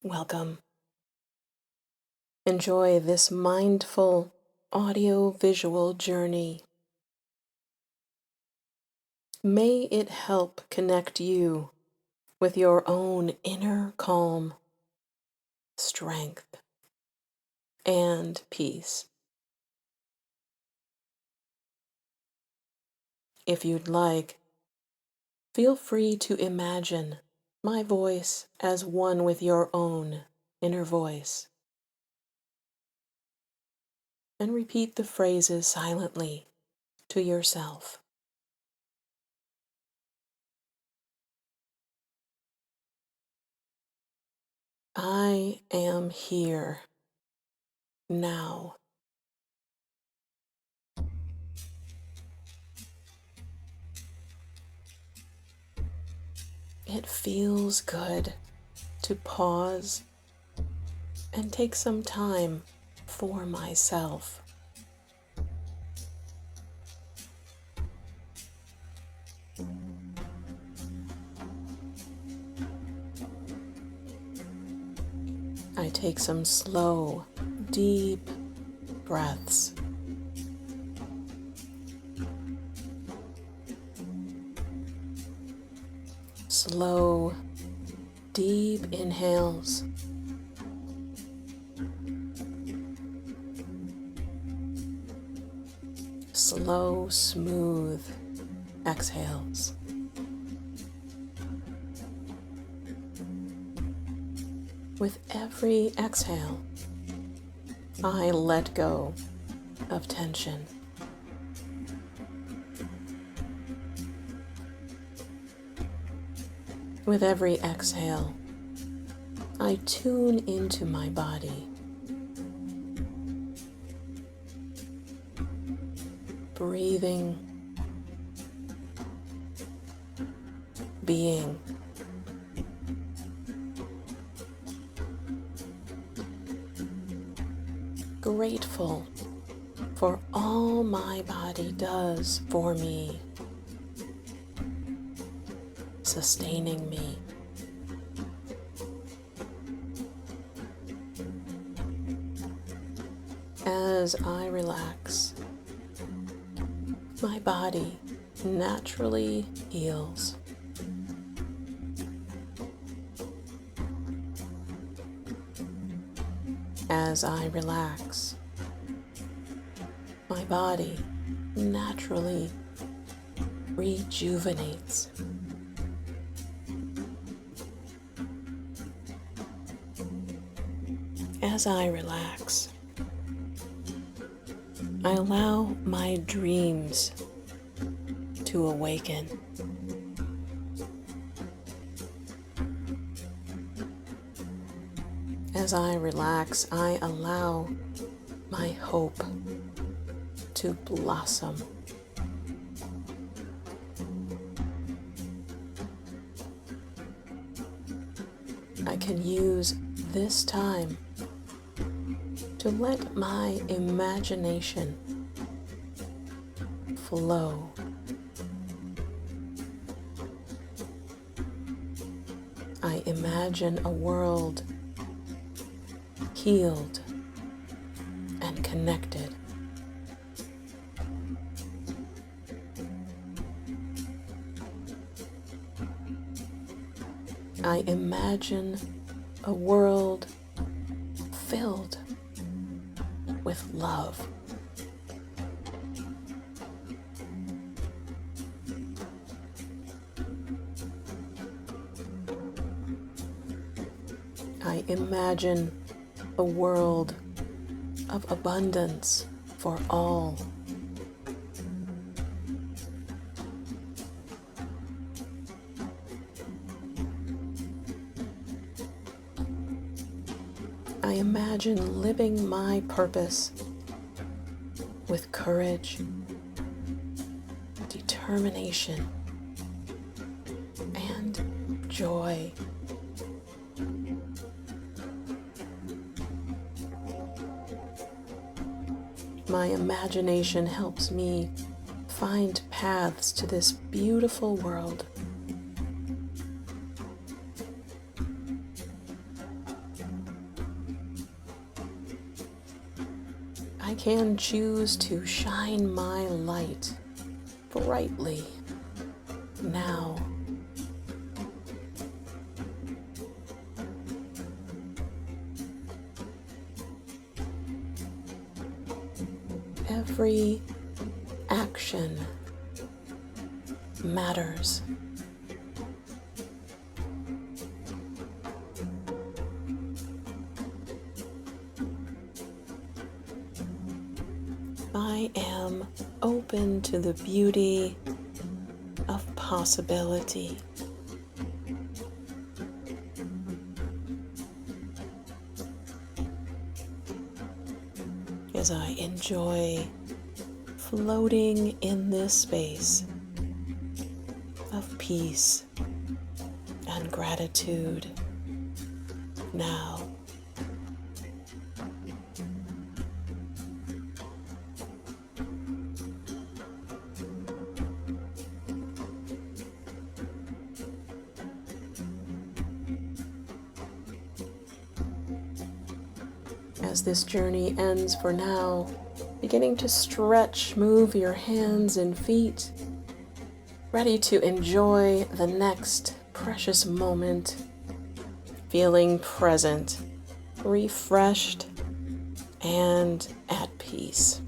Welcome. Enjoy this mindful audio-visual journey. May it help connect you with your own inner calm, strength, and peace. If you'd like, feel free to imagine my voice as one with your own inner voice, and repeat the phrases silently to yourself. I am here now. It feels good to pause and take some time for myself. I take some slow, deep breaths. Slow, deep inhales. Slow, smooth exhales. With every exhale, I let go of tension. With every exhale, I tune into my body, breathing, being. Grateful for all my body does for me, sustaining me. As I relax, my body naturally heals. As I relax, my body naturally rejuvenates. As I relax, I allow my dreams to awaken. As I relax, I allow my hope to blossom. I can use this time to let my imagination flow. I imagine a world healed and connected. I imagine a world filled with love. I imagine a world of abundance for all. I imagine living my purpose with courage, determination, and joy. My imagination helps me find paths to this beautiful world. I can choose to shine my light brightly now. Every action matters. I am open to the beauty of possibility. As I enjoy floating in this space of peace and gratitude now. As this journey ends for now, beginning to stretch, move your hands and feet, ready to enjoy the next precious moment, feeling present, refreshed, and at peace.